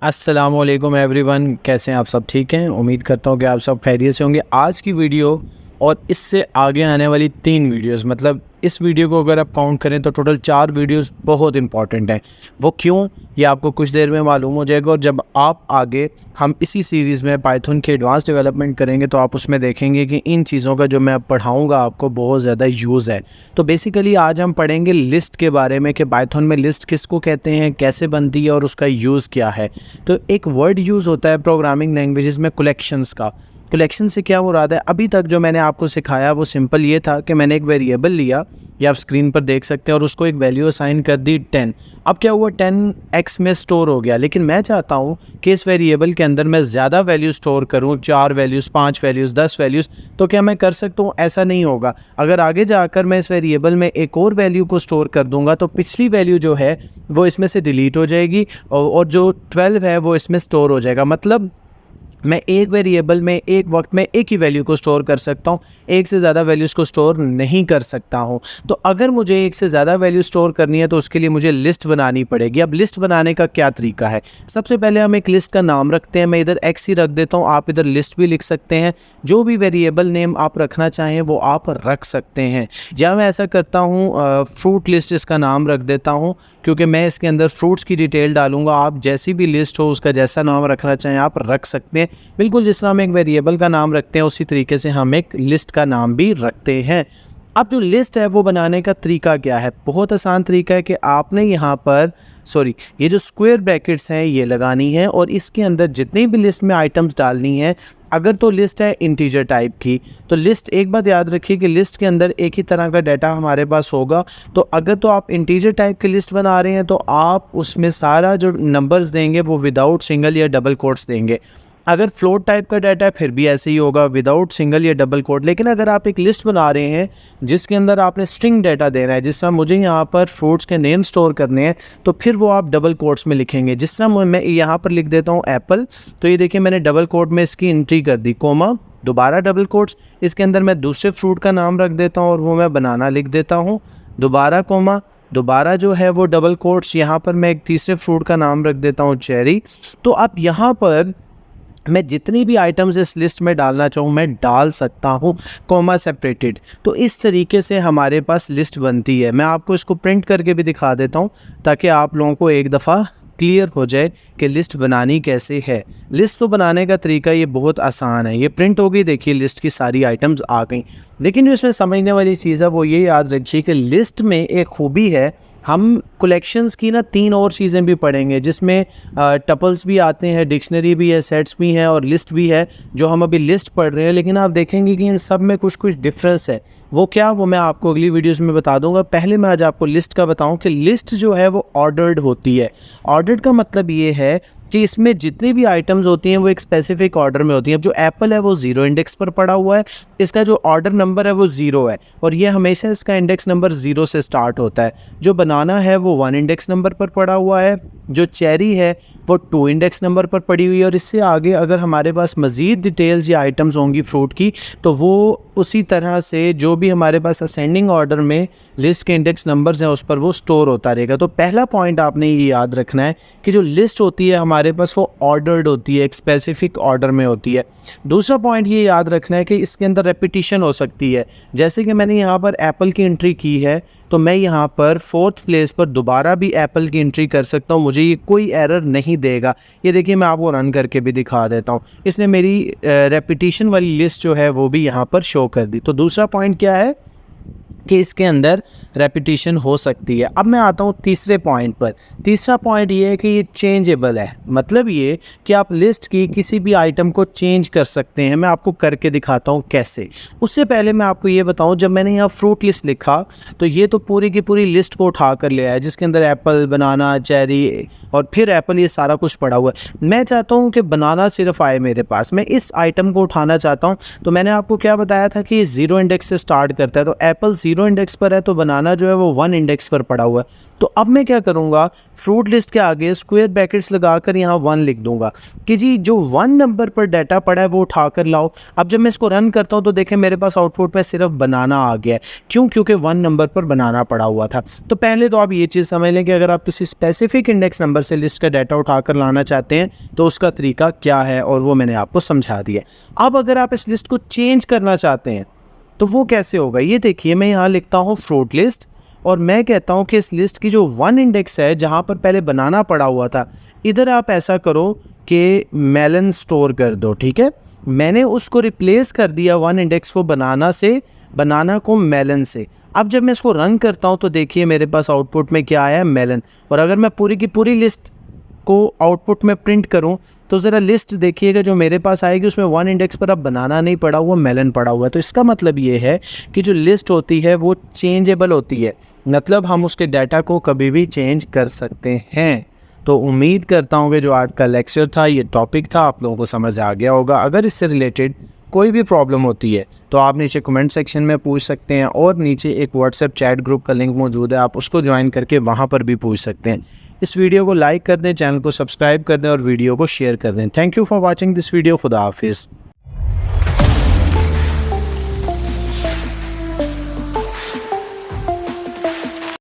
अस्सलामुअलैकुम एवरीवन, कैसे हैं आप सब? ठीक हैं। उम्मीद करता हूँ कि आप सब खैरियत से होंगे। आज की वीडियो और इससे आगे आने वाली 3 वीडियोस, मतलब इस वीडियो को अगर आप काउंट करें तो टोटल 4 वीडियोस बहुत इंपॉर्टेंट हैं। वो क्यों, ये आपको कुछ देर में मालूम हो जाएगा। और जब आप आगे हम इसी सीरीज़ में पाइथन की एडवांस डेवलपमेंट करेंगे तो आप उसमें देखेंगे कि इन चीज़ों का जो मैं अब पढ़ाऊँगा आपको बहुत ज़्यादा यूज़ है। तो बेसिकली आज हम पढ़ेंगे लिस्ट के बारे में कि पाइथन में लिस्ट किसको कहते हैं, कैसे बनती है और उसका यूज़ क्या है। तो एक वर्ड यूज़ होता है प्रोग्रामिंग लैंग्वेजेस में कलेक्शंस का। कलेक्शन से क्या मुराद है? अभी तक जो मैंने आपको सिखाया वो सिंपल ये था कि मैंने एक वेरिएबल लिया, ये आप स्क्रीन पर देख सकते हैं, और उसको एक वैल्यू असाइन कर दी 10। अब क्या हुआ, 10x में स्टोर हो गया। लेकिन मैं चाहता हूँ कि इस वेरिएबल के अंदर मैं ज़्यादा वैल्यू स्टोर करूँ, 4 वैल्यूज़, 5 वैल्यूज़, 10 वैल्यूज़। तो क्या मैं कर सकता हूँ? ऐसा नहीं होगा। अगर आगे जाकर मैं इस वेरिएबल में एक और वैल्यू को स्टोर कर दूंगा तो पिछली वैल्यू जो है वो इसमें से डिलीट हो जाएगी और जो 12 है वो इसमें स्टोर हो जाएगा। मतलब मैं एक वेरिएबल में एक वक्त में एक ही वैल्यू को स्टोर कर सकता हूँ, एक से ज़्यादा वैल्यूज़ को स्टोर नहीं कर सकता हूँ। तो अगर मुझे एक से ज़्यादा वैल्यू स्टोर करनी है तो उसके लिए मुझे लिस्ट बनानी पड़ेगी। अब लिस्ट बनाने का क्या तरीका है? सबसे पहले हम एक लिस्ट का नाम रखते हैं। मैं इधर एक्स ही रख देता हूँ, आप इधर लिस्ट भी लिख सकते हैं। जो भी वेरिएबल नेम आप रखना चाहें वो आप रख सकते हैं। या मैं ऐसा करता हूँ, फ्रूट लिस्ट इसका नाम रख देता हूँ, क्योंकि मैं इसके अंदर फ्रूट्स की डिटेल डालूंगा। आप जैसी भी लिस्ट हो उसका जैसा नाम रखना चाहें आप रख सकते हैं। बिल्कुल जिस तरह हम एक वेरिएबल का नाम रखते हैं उसी तरीके से हम एक लिस्ट का नाम भी रखते हैं। अब जो लिस्ट है वो बनाने का तरीका क्या है? बहुत आसान तरीका है कि आपने यहाँ पर ये जो स्क्वायर ब्रैकेट्स हैं ये लगानी है और इसके अंदर जितनी भी लिस्ट में आइटम्स डालनी है। अगर तो लिस्ट है इंटीजर टाइप की तो लिस्ट, एक बात याद रखिए कि लिस्ट के अंदर एक ही तरह का डाटा हमारे पास होगा। तो अगर तो आप इंटीजर टाइप की लिस्ट बना रहे हैं तो आप उसमें सारा जो नंबर्स देंगे वो विदाउट सिंगल या डबल कोट्स देंगे। अगर फ्लोट टाइप का डाटा है फिर भी ऐसे ही होगा, विदाउट सिंगल या डबल कोट। लेकिन अगर आप एक लिस्ट बना रहे हैं जिसके अंदर आपने स्ट्रिंग डाटा देना है, जिस तरह मुझे यहाँ पर फ्रूट्स के नेम स्टोर करने हैं, तो फिर वो आप डबल कोट्स में लिखेंगे। जिस तरह मैं यहाँ पर लिख देता हूँ एप्पल, तो ये देखिए मैंने डबल कोट में इसकी एंट्री कर दी, कोमा, दोबारा डबल कोट्स। इसके अंदर मैं दूसरे फ्रूट का नाम रख देता हूँ और वो मैं बनाना लिख देता हूँ, दोबारा कोमा, दोबारा जो है वो डबल कोट्स। यहाँ पर मैं एक तीसरे फ्रूट का नाम रख देता हूँ चेरी। तो अब यहाँ पर मैं जितनी भी आइटम्स इस लिस्ट में डालना चाहूँ मैं डाल सकता हूँ, कॉमा सेपरेटेड। तो इस तरीके से हमारे पास लिस्ट बनती है। मैं आपको इसको प्रिंट करके भी दिखा देता हूँ ताकि आप लोगों को एक दफ़ा क्लियर हो जाए कि लिस्ट बनानी कैसे है। लिस्ट तो बनाने का तरीका ये बहुत आसान है। ये प्रिंट हो गई, देखिए लिस्ट की सारी आइटम्स आ गई। लेकिन जो इसमें समझने वाली चीज़ है वो ये याद रखिए कि लिस्ट में एक खूबी है, हम कलेक्शंस की ना 3 और चीज़ें भी पढ़ेंगे जिसमें टपल्स भी आते हैं, डिक्शनरी भी है, सेट्स भी हैं और लिस्ट भी है। जो हम अभी लिस्ट पढ़ रहे हैं, लेकिन आप देखेंगे कि इन सब में कुछ कुछ डिफरेंस है। वो क्या, वो मैं आपको अगली वीडियोस में बता दूंगा। पहले मैं आज आपको लिस्ट का बताऊं कि लिस्ट जो है वो ऑर्डर्ड होती है। ऑर्डर्ड का मतलब ये है कि इसमें जितनी भी आइटम्स होती हैं वो एक स्पेसिफिक ऑर्डर में होती हैं। अब जो एप्पल है वो 0 इंडेक्स पर पड़ा हुआ है, इसका जो ऑर्डर नंबर है वो 0 है और ये हमेशा इसका इंडेक्स नंबर 0 से स्टार्ट होता है। जो बनाना है वो 1 इंडेक्स नंबर पर पड़ा हुआ है, जो चेरी है वो 2 इंडेक्स नंबर पर पड़ी हुई है। और इससे आगे अगर हमारे पास मज़ीद डिटेल्स या आइटम्स होंगी फ्रूट की तो वो उसी तरह से जो भी हमारे पास असेंडिंग ऑर्डर में लिस्ट के इंडेक्स नंबर्स हैं उस पर वो स्टोर होता रहेगा। तो पहला पॉइंट आपने ये याद रखना है कि जो लिस्ट होती है हमारे पास वो ऑर्डर्ड होती है, एक स्पेसिफिक ऑर्डर में होती है। दूसरा पॉइंट ये याद रखना है कि इसके अंदर रेपिटिशन हो सकती है। जैसे कि मैंने यहाँ पर एप्पल की एंट्री की है तो मैं यहाँ पर 4th प्लेस पर दोबारा भी एप्पल की एंट्री कर सकता हूँ, मुझे ये कोई एरर नहीं देगा। ये देखिए मैं आपको रन करके भी दिखा देता हूँ, इसने मेरी रेपिटिशन वाली लिस्ट जो है वो भी यहाँ पर शो कर दी। तो दूसरा पॉइंट क्या है कि इसके अंदर रेपिटिशन हो सकती है। अब मैं आता हूँ तीसरे पॉइंट पर। तीसरा पॉइंट ये है कि ये चेंजेबल है। मतलब ये कि आप लिस्ट की किसी भी आइटम को चेंज कर सकते हैं। मैं आपको करके दिखाता हूँ कैसे। उससे पहले मैं आपको ये बताऊँ, जब मैंने यहाँ फ्रूट लिस्ट लिखा तो ये तो पूरी की पूरी लिस्ट को उठा कर ले आया जिसके अंदर एप्पल, बनाना, चेरी और फिर एप्पल, ये सारा कुछ पड़ा हुआ है। मैं चाहता हूँ कि बनाना सिर्फ आए मेरे पास, मैं इस आइटम को उठाना चाहता हूँ। तो मैंने आपको क्या बताया था कि 0 इंडेक्स से स्टार्ट करता है, तो एप्पल 0 0 इंडेक्स पर है तो बनाना जो है वो 1 इंडेक्स पर पड़ा हुआ है। तो अब मैं क्या करूँगा, फ्रूट लिस्ट के आगे स्क्वायर ब्रैकेट्स लगाकर यहाँ 1 लिख दूंगा कि जी जो 1 नंबर पर डाटा पड़ा है वो उठा कर लाओ। अब जब मैं इसको रन करता हूँ तो देखें मेरे पास आउटपुट में सिर्फ बनाना आ गया है। क्यों? क्योंकि 1 नंबर पर बनाना पड़ा हुआ था। तो पहले तो आप ये चीज़ समझ लें कि अगर आप किसी स्पेसिफिक इंडेक्स नंबर से लिस्ट का डाटा उठाकर लाना चाहते हैं तो उसका तरीका क्या है, और वो मैंने आपको समझा दिया। अब अगर आप इस लिस्ट को चेंज करना चाहते हैं तो वो कैसे होगा, ये देखिए मैं यहाँ लिखता हूँ फ्रूट लिस्ट, और मैं कहता हूँ कि इस लिस्ट की जो 1 इंडेक्स है जहाँ पर पहले बनाना पड़ा हुआ था, इधर आप ऐसा करो कि मेलन स्टोर कर दो। ठीक है, मैंने उसको रिप्लेस कर दिया 1 इंडेक्स को बनाना से, बनाना को मेलन से। अब जब मैं इसको रन करता हूँ तो देखिए मेरे पास आउटपुट में क्या आया है, मेलन। और अगर मैं पूरी की पूरी लिस्ट को आउटपुट में प्रिंट करूं तो ज़रा लिस्ट देखिएगा जो मेरे पास आएगी उसमें 1 इंडेक्स पर अब बनाना नहीं पड़ा हुआ, मेलन पड़ा हुआ है। तो इसका मतलब ये है कि जो लिस्ट होती है वो चेंजेबल होती है, मतलब हम उसके डाटा को कभी भी चेंज कर सकते हैं। तो उम्मीद करता हूँ कि जो आज का लेक्चर था, ये टॉपिक था, आप लोगों को समझ आ गया होगा। अगर इससे रिलेटेड कोई भी प्रॉब्लम होती है तो आप नीचे कमेंट सेक्शन में पूछ सकते हैं, और नीचे एक व्हाट्सएप चैट ग्रुप का लिंक मौजूद है, आप उसको ज्वाइन करके वहाँ पर भी पूछ सकते हैं। इस वीडियो को लाइक कर दें, चैनल को सब्सक्राइब कर दें और वीडियो को शेयर कर दें। Thank you for watching this video. खुदा हाफिज़।